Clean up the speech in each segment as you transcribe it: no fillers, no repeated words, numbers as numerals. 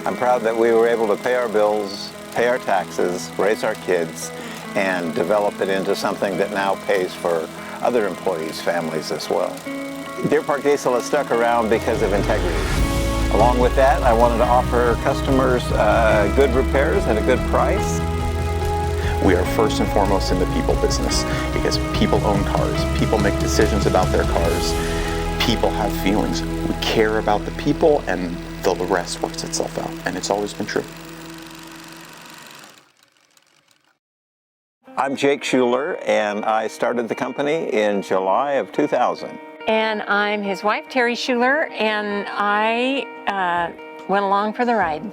I'm proud that we were able to pay our bills, pay our taxes, raise our kids, and develop it into something that now pays for other employees' families as well. Deer Park Diesel has stuck around because of integrity. Along with that, I wanted to offer customers good repairs at a good price. We are first and foremost in the people business because people own cars, people make decisions about their cars, people have feelings. We care about the people and the rest works itself out, and it's always been true. I'm Jake Schuler, and I started the company in July of 2000. And I'm his wife, Terri Schuler, and I went along for the ride.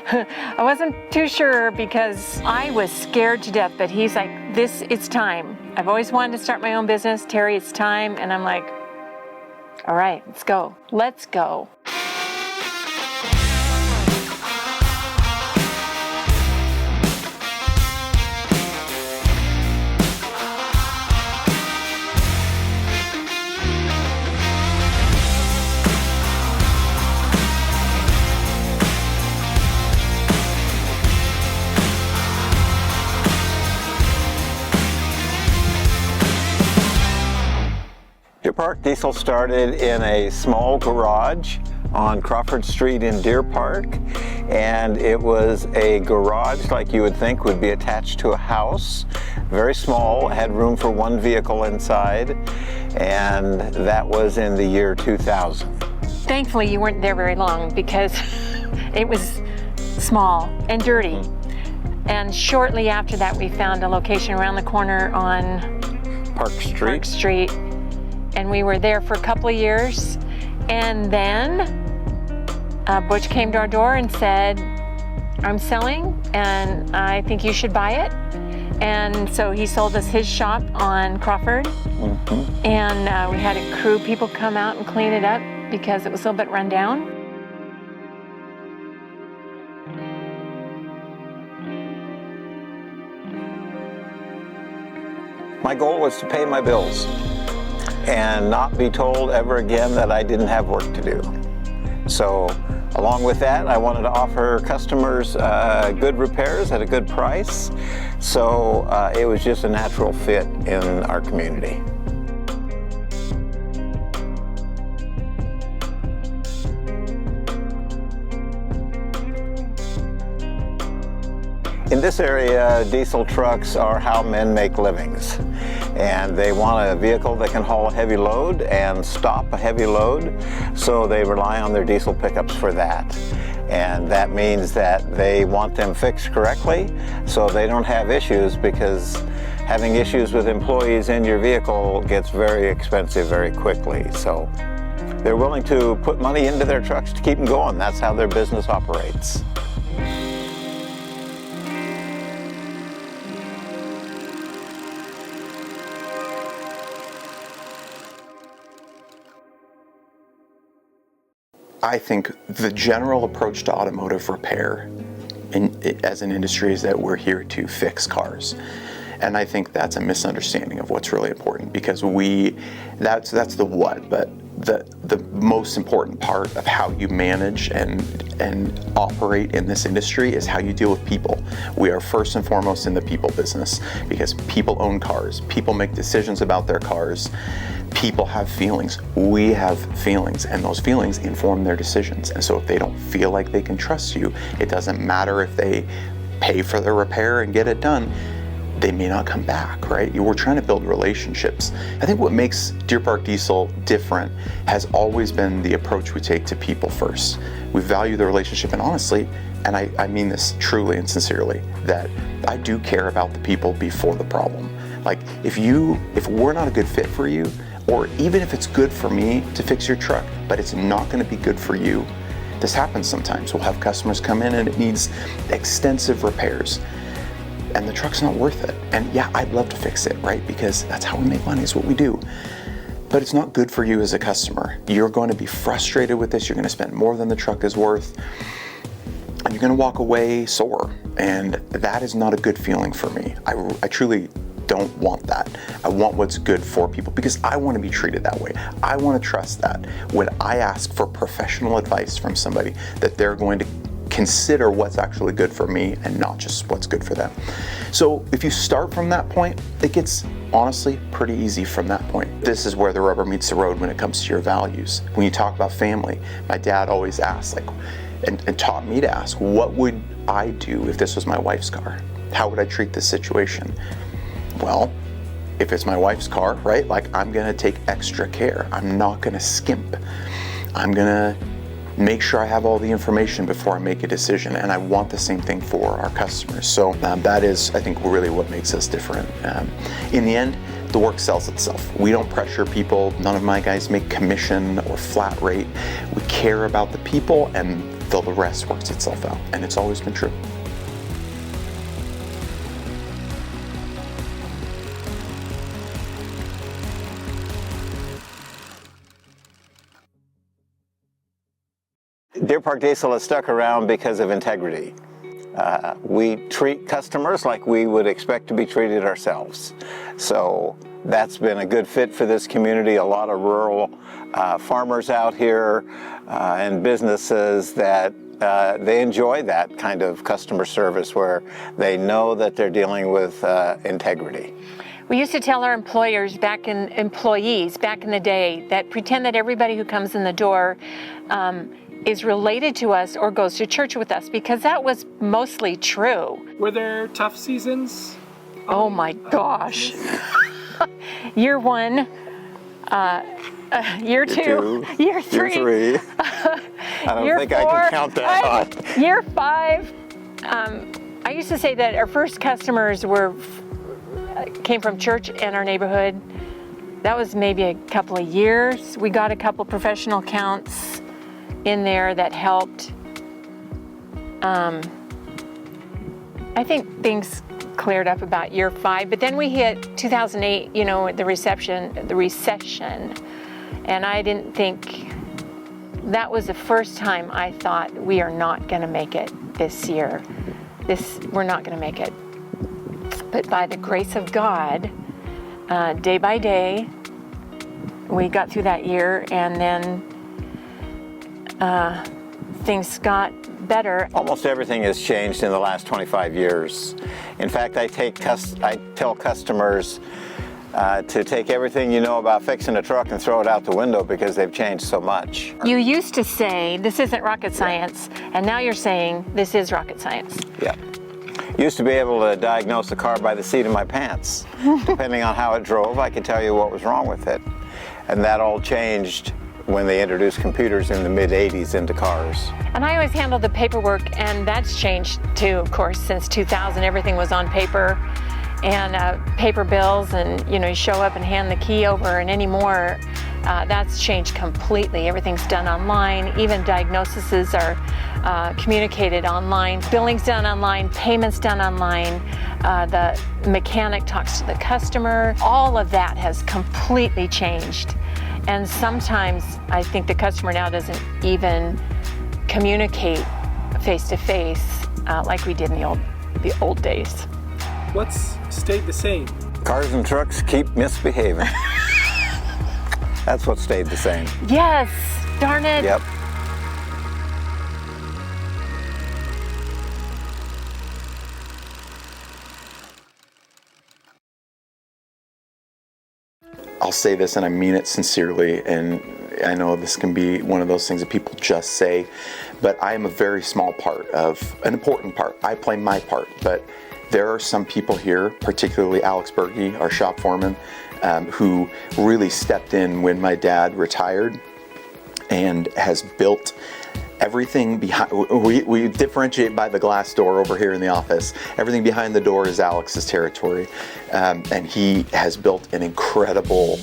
I wasn't too sure because I was scared to death, but he's like, it's time. I've always wanted to start my own business. Terri, it's time. And I'm like, all right, let's go. Let's go. Deer Park Diesel started in a small garage on Crawford Street in Deer Park, and it was a garage like you would think would be attached to a house. Very small, had room for one vehicle inside, and that was in the year 2000. Thankfully, you weren't there very long because it was small and dirty. And shortly after that, we found a location around the corner on Park Street. And we were there for a couple of years. And then Butch came to our door and said, I'm selling and I think you should buy it. And so he sold us his shop on Crawford. And we had a crew people come out and clean it up because it was a little bit run down. My goal was to pay my bills and not be told ever again that I didn't have work to do. So along with that, I wanted to offer customers good repairs at a good price. So it was just a natural fit in our community. In this area, diesel trucks are how men make livings. And they want a vehicle that can haul a heavy load and stop a heavy load, so they rely on their diesel pickups for that. And that means that they want them fixed correctly so they don't have issues, because having issues with employees in your vehicle gets very expensive very quickly. So they're willing to put money into their trucks to keep them going. That's how their business operates. I think the general approach to automotive repair as an industry is that we're here to fix cars. And I think that's a misunderstanding of what's really important, because that's the what, but the most important part of how you manage and operate in this industry is how you deal with people. We are first and foremost in the people business because people own cars, people make decisions about their cars, people have feelings. We have feelings, and those feelings inform their decisions. And so if they don't feel like they can trust you, it doesn't matter if they pay for the repair and get it done, they may not come back, right? We're trying to build relationships. I think what makes Deer Park Diesel different has always been the approach we take to people first. We value the relationship, and honestly, and I mean this truly and sincerely, that I do care about the people before the problem. Like if we're not a good fit for you, or even if it's good for me to fix your truck, but it's not gonna be good for you, this happens sometimes. We'll have customers come in and it needs extensive repairs, and the truck's not worth it. And yeah, I'd love to fix it, right? Because that's how we make money, is what we do. But it's not good for you as a customer. You're going to be frustrated with this. You're going to spend more than the truck is worth, and you're going to walk away sore. And that is not a good feeling for me. I truly don't want that. I want what's good for people because I want to be treated that way. I want to trust that when I ask for professional advice from somebody, that they're going to consider what's actually good for me and not just what's good for them. So if you start from that point, it gets honestly pretty easy from that point. This is where the rubber meets the road when it comes to your values. When you talk about family, my dad always asked, and taught me to ask, what would I do if this was my wife's car? How would I treat this situation? Well, if it's my wife's car, right, I'm gonna take extra care. I'm not gonna skimp. I'm gonna make sure I have all the information before I make a decision, and I want the same thing for our customers. So that is, I think, really what makes us different. In the end, the work sells itself. We don't pressure people. None of my guys make commission or flat rate. We care about the people, and the rest works itself out, and it's always been true. Deer Park Diesel has stuck around because of integrity. We treat customers like we would expect to be treated ourselves. So that's been a good fit for this community. A lot of rural farmers out here and businesses that they enjoy that kind of customer service where they know that they're dealing with integrity. We used to tell our employees back in the day that pretend that everybody who comes in the door is related to us or goes to church with us, because that was mostly true. Were there tough seasons? Oh my gosh. Year 1, year 2, year 3. I don't year think 4, I can count that high. Year 5, I used to say that our first customers came from church in our neighborhood. That was maybe a couple of years. We got a couple professional accounts in there that helped. I think things cleared up about year 5, but then we hit 2008, the recession, and I didn't think, that was the first time I thought we are not going to make it this year. We're not going to make it. But by the grace of God, day by day, we got through that year, and then things got better. Almost everything has changed in the last 25 years. In fact, I tell customers to take everything you know about fixing a truck and throw it out the window because they've changed so much. You used to say, this isn't rocket science, and now you're saying, this is rocket science. Yeah. Used to be able to diagnose a car by the seat of my pants. Depending on how it drove, I could tell you what was wrong with it. And that all changed when they introduced computers in the mid-'80s into cars. And I always handled the paperwork, and that's changed too, of course. Since 2000, everything was on paper and paper bills, and you show up and hand the key over, and anymore, that's changed completely. Everything's done online. Even diagnoses are communicated online. Billing's done online, payments done online. The mechanic talks to the customer. All of that has completely changed. And sometimes I think the customer now doesn't even communicate face-to-face like we did in the old days. What's stayed the same? Cars and trucks keep misbehaving. That's what stayed the same. Yes, darn it. Yep. I'll say this, and I mean it sincerely, and I know this can be one of those things that people just say, but I am a very small part of an important part. I play my part, but there are some people here, particularly Alex Berge, our shop foreman, who really stepped in when my dad retired and has built everything behind. We differentiate by the glass door over here in the office. Everything behind the door is Alex's territory, and he has built an incredible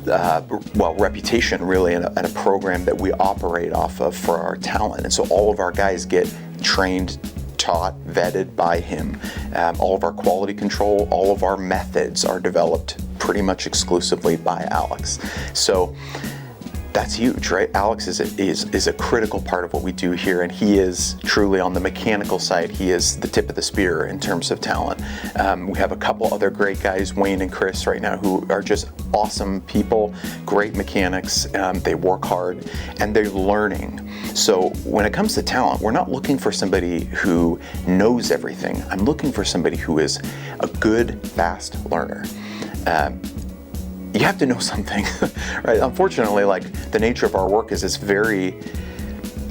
reputation really, and a program that we operate off of for our talent. And so all of our guys get trained, taught, vetted by him. All of our quality control, all of our methods are developed pretty much exclusively by Alex. So that's huge, right? Alex is a critical part of what we do here, and he is truly on the mechanical side. He is the tip of the spear in terms of talent. We have a couple other great guys, Wayne and Chris, right now, who are just awesome people, great mechanics. They work hard and they're learning. So when it comes to talent, we're not looking for somebody who knows everything. I'm looking for somebody who is a good, fast learner. You have to know something, right? Unfortunately, like, the nature of our work is it's very,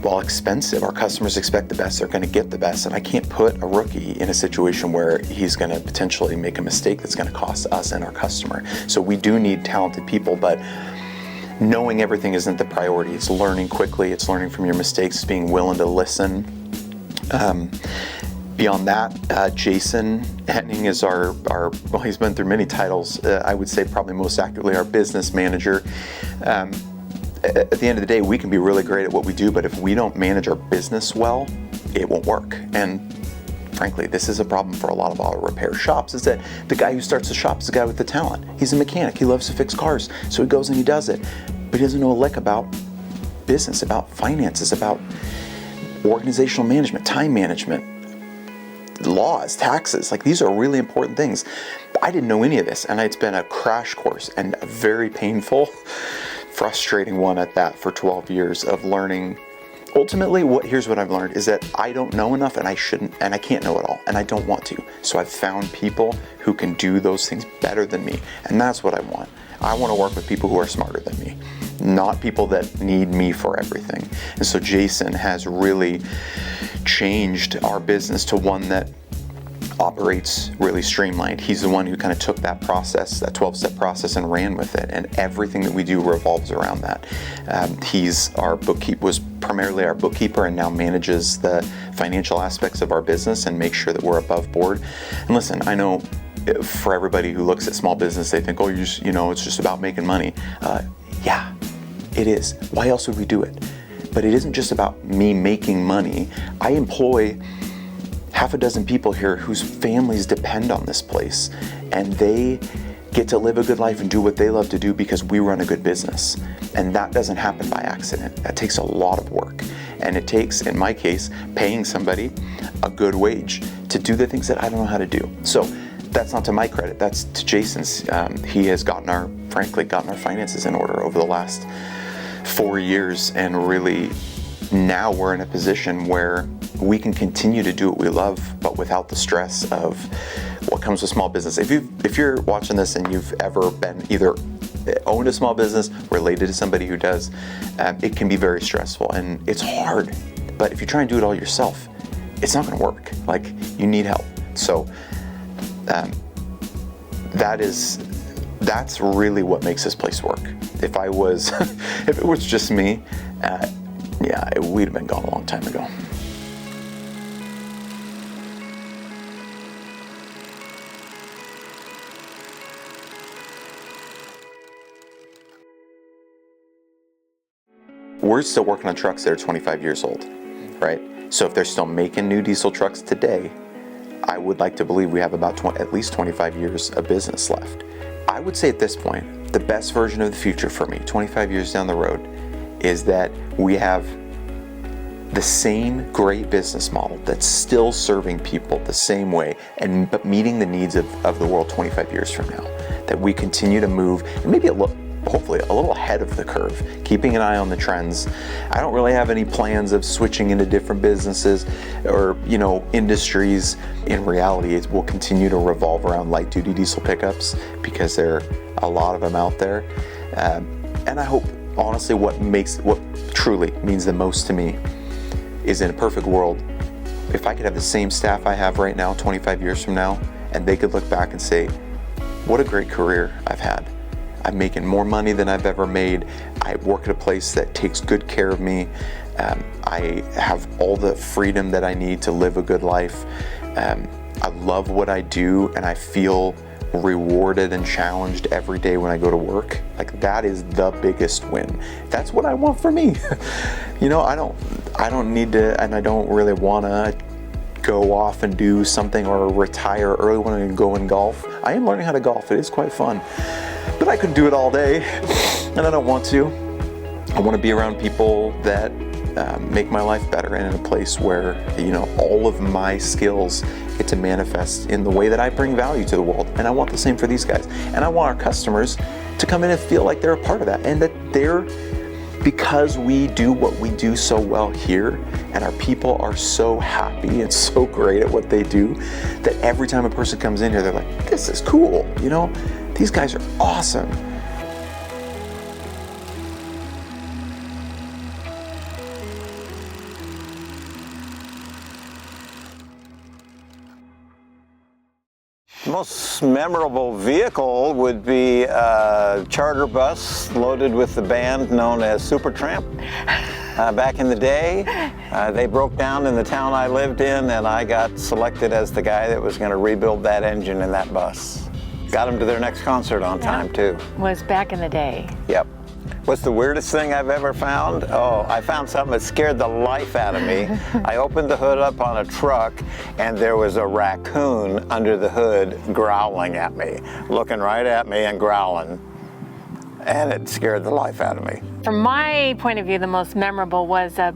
well, expensive. Our customers expect the best, they're gonna get the best, and I can't put a rookie in a situation where he's gonna potentially make a mistake that's gonna cost us and our customer. So we do need talented people, but knowing everything isn't the priority. It's learning quickly, it's learning from your mistakes, being willing to listen. Beyond that, Jason Henning is our, well, he's been through many titles. I would say probably most accurately our business manager. At the end of the day, we can be really great at what we do, but if we don't manage our business well, it won't work. And frankly, this is a problem for a lot of auto repair shops, is that the guy who starts the shop is the guy with the talent. He's a mechanic, he loves to fix cars, so he goes and he does it. But he doesn't know a lick about business, about finances, about organizational management, time management, laws, taxes. Like, these are really important things. I didn't know any of this, and it's been a crash course and a very painful, frustrating one at that for 12 years of learning. Ultimately, here's what I've learned is that I don't know enough, and I shouldn't, and I can't know it all, and I don't want to. So I've found people who can do those things better than me, and that's what I want. I want to work with people who are smarter than me, not people that need me for everything. And so Jason has really changed our business to one that operates really streamlined. He's the one who kind of took that process, that 12-step process, and ran with it, and everything that we do revolves around that. Was primarily our bookkeeper, and now manages the financial aspects of our business and makes sure that we're above board. And listen, I know for everybody who looks at small business, they think, oh, it's just about making money. Yeah, it is. Why else would we do it? But it isn't just about me making money. I employ half a dozen people here whose families depend on this place, and they get to live a good life and do what they love to do because we run a good business. And that doesn't happen by accident. That takes a lot of work. And it takes, in my case, paying somebody a good wage to do the things that I don't know how to do. So that's not to my credit, that's to Jason's. He has gotten our finances in order over the last 4 years, and really now we're in a position where we can continue to do what we love, but without the stress of what comes with small business. If you're watching this and you've ever been either owned a small business, related to somebody who does, it can be very stressful and it's hard. But if you try and do it all yourself, it's not going to work. Like, you need help. So that's really what makes this place work. If it was just me, we'd have been gone a long time ago. We're still working on trucks that are 25 years old, right? So if they're still making new diesel trucks today, I would like to believe we have about at least 25 years of business left. I would say at this point, the best version of the future for me, 25 years down the road, is that we have the same great business model that's still serving people the same way, but meeting the needs of the world 25 years from now. That we continue to move, and maybe hopefully a little ahead of the curve, keeping an eye on the trends. I don't really have any plans of switching into different businesses or industries. In reality, it will continue to revolve around light duty diesel pickups because there are a lot of them out there. And I hope, honestly, what truly means the most to me is, in a perfect world, if I could have the same staff I have right now 25 years from now, and they could look back and say, what a great career I've had. I'm making more money than I've ever made. I work at a place that takes good care of me. I have all the freedom that I need to live a good life. I love what I do, and I feel rewarded and challenged every day when I go to work. Like, that is the biggest win. That's what I want for me. I don't need to, and I don't really want to go off and do something or retire early when I go and golf. I am learning how to golf. It is quite fun. But I could do it all day, and I don't want to. I want to be around people that make my life better, and in a place where, you know, all of my skills get to manifest in the way that I bring value to the world. And I want the same for these guys. And I want our customers to come in and feel like they're a part of that, and that because we do what we do so well here, and our people are so happy and so great at what they do, that every time a person comes in here, they're like, this is cool, you know, these guys are awesome. Most memorable vehicle would be a charter bus loaded with the band known as Supertramp. Back in the day, they broke down in the town I lived in, and I got selected as the guy that was going to rebuild that engine in that bus. Got them to their next concert on time, too. Was back in the day. Yep. What's the weirdest thing I've ever found? Oh, I found something that scared the life out of me. I opened the hood up on a truck, and there was a raccoon under the hood growling at me, looking right at me and growling. And it scared the life out of me. From my point of view, the most memorable was a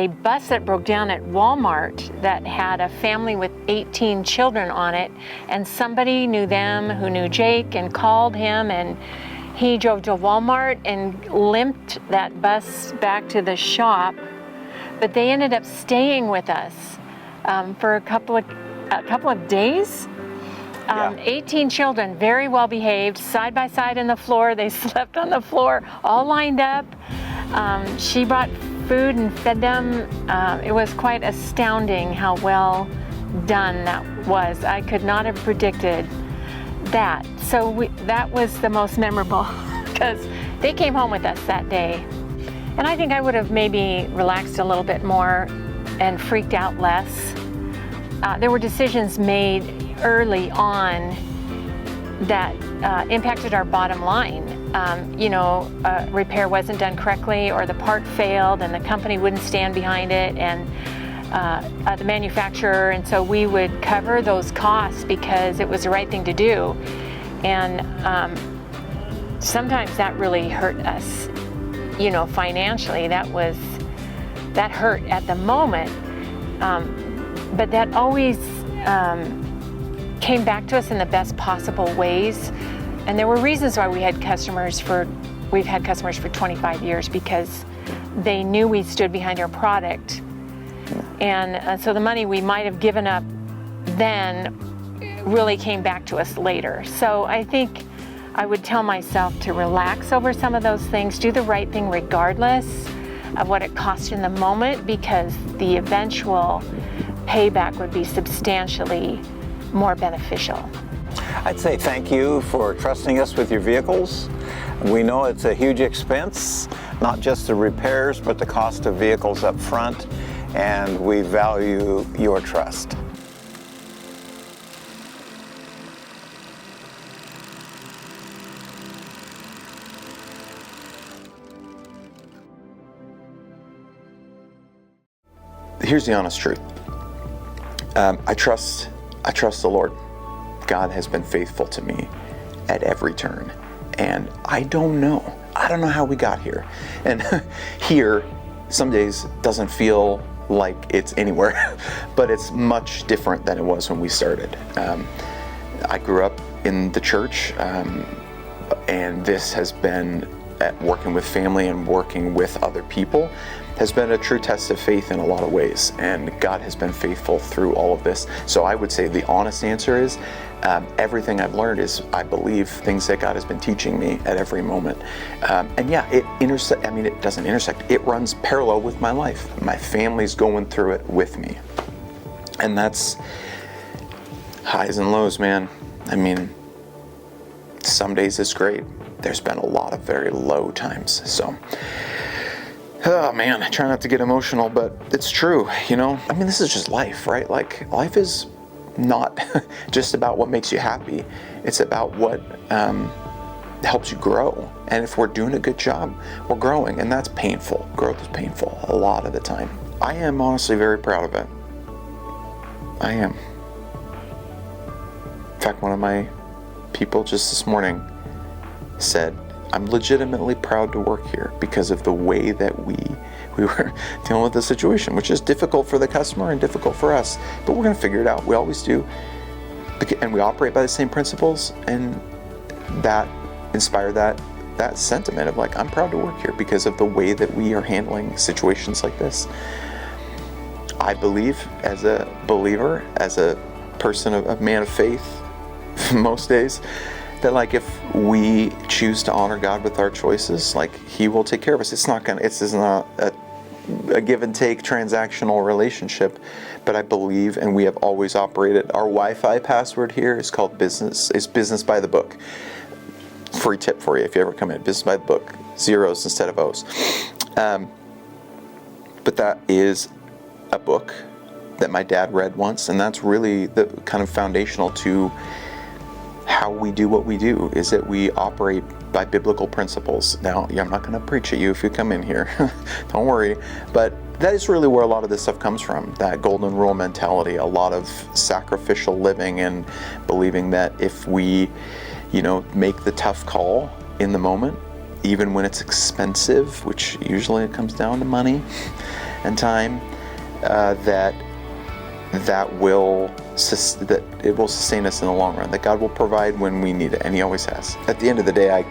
bus that broke down at Walmart that had a family with 18 children on it, and somebody knew them who knew Jake and called him, and he drove to Walmart and limped that bus back to the shop. But they ended up staying with us for a couple of days. 18 children, very well behaved, side by side in the floor. They slept on the floor, all lined up. She brought food and fed them. It was quite astounding how well done that was. I could not have predicted that. So that was the most memorable because they came home with us that day. And I think I would have maybe relaxed a little bit more and freaked out less. There were decisions made early on that impacted our bottom line. Repair wasn't done correctly, or the part failed and the company wouldn't stand behind it, and the manufacturer, and so we would cover those costs because it was the right thing to do. And sometimes that really hurt us, financially. That hurt at the moment, but that always came back to us in the best possible ways. And there were reasons why we've had customers for 25 years, because they knew we stood behind our product. And so the money we might have given up then really came back to us later. So I think I would tell myself to relax over some of those things, do the right thing regardless of what it cost in the moment, because the eventual payback would be substantially more beneficial. I'd say thank you for trusting us with your vehicles. We know it's a huge expense, not just the repairs, but the cost of vehicles up front, and we value your trust. Here's the honest truth. I trust the Lord. God has been faithful to me at every turn, and I don't know how we got here. And here, some days doesn't feel like it's anywhere, but it's much different than it was when we started. I grew up in the church, and this has been working with family and working with other people has been a true test of faith in a lot of ways, and God has been faithful through all of this. So I would say the honest answer is everything I've learned is, I believe, things that God has been teaching me at every moment. And yeah, it doesn't intersect, it runs parallel with my life. My family's going through it with me. And that's highs and lows, man. I mean, some days it's great. There's been a lot of very low times. So, oh man, I try not to get emotional, but it's true, this is just life, right? Like, life is not just about what makes you happy. It's about what helps you grow. And if we're doing a good job, we're growing, and that's painful. Growth is painful a lot of the time. I am honestly very proud of it. I am. In fact, one of my people just this morning said, I'm legitimately proud to work here because of the way that we were dealing with the situation, which is difficult for the customer and difficult for us, but we're going to figure it out. We always do. And we operate by the same principles, and that inspired that sentiment of like, I'm proud to work here because of the way that we are handling situations like this. I believe, as a believer, as a person, a man of faith, most days, that like if we choose to honor God with our choices, like He will take care of us. This is not a give and take transactional relationship, but I believe, and we have always operated. Our Wi-Fi password here is called business by the book. Free tip for you if you ever come in, business by the book, zeros instead of O's. But that is a book that my dad read once, and that's really the kind of foundational to how we do what we do, is that we operate by biblical principles. Now, I'm not going to preach at you if you come in here, don't worry, but that is really where a lot of this stuff comes from, that golden rule mentality, a lot of sacrificial living and believing that if we, make the tough call in the moment, even when it's expensive, which usually it comes down to money and time, that it will sustain us in the long run, that God will provide when we need it, and He always has. At the end of the day,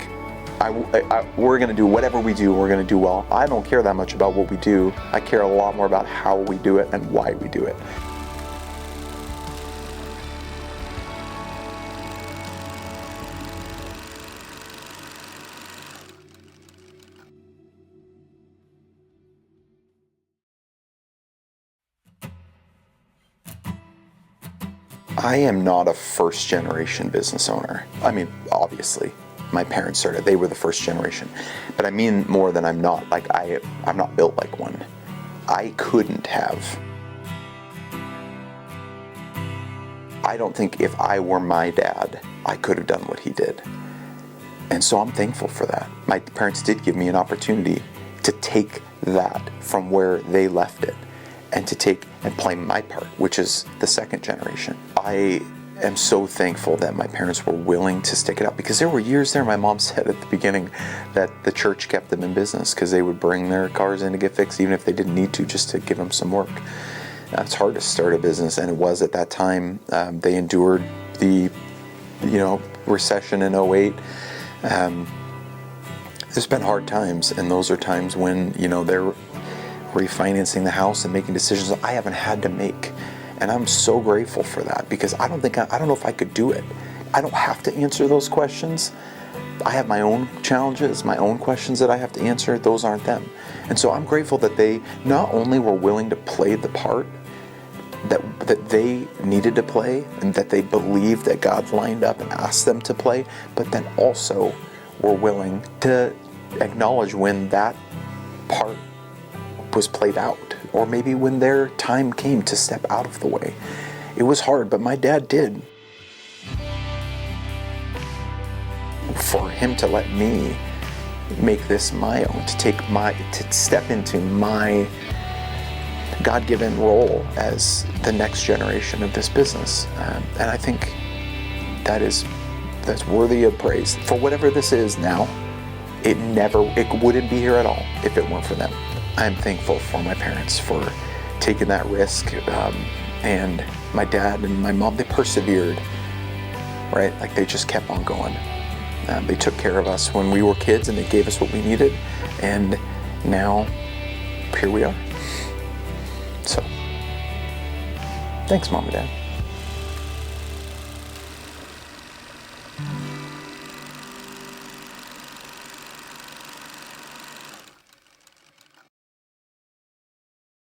we're going to do whatever we do, we're going to do well. I don't care that much about what we do. I care a lot more about how we do it and why we do it. I am not a first generation business owner. I mean, obviously, my parents started, they were the first generation. But I mean more than I'm not. Like, I'm not built like one. I couldn't have. I don't think if I were my dad, I could have done what he did. And so I'm thankful for that. My parents did give me an opportunity to take that from where they left it, and to take and play my part, which is the second generation. I am so thankful that my parents were willing to stick it out, because there were years there, my mom said at the beginning, that the church kept them in business because they would bring their cars in to get fixed, even if they didn't need to, just to give them some work. It's hard to start a business, and it was at that time. They endured the recession in 2008. There's been hard times, and those are times when they're refinancing the house and making decisions that I haven't had to make. And I'm so grateful for that, because I don't know if I could do it. I don't have to answer those questions. I have my own challenges, my own questions that I have to answer. Those aren't them. And so I'm grateful that they not only were willing to play the part that they needed to play, and that they believed that God lined up and asked them to play, but then also were willing to acknowledge when that part was played out, or maybe when their time came to step out of the way. It was hard, but my dad did. For him to let me make this my own, to step into my God-given role as the next generation of this business, and I think that's worthy of praise. For whatever this is now, it wouldn't be here at all if it weren't for them. I'm thankful for my parents for taking that risk, and my dad and my mom, they persevered, right? Like, they just kept on going. They took care of us when we were kids, and they gave us what we needed, and now here we are. So, thanks, Mom and Dad.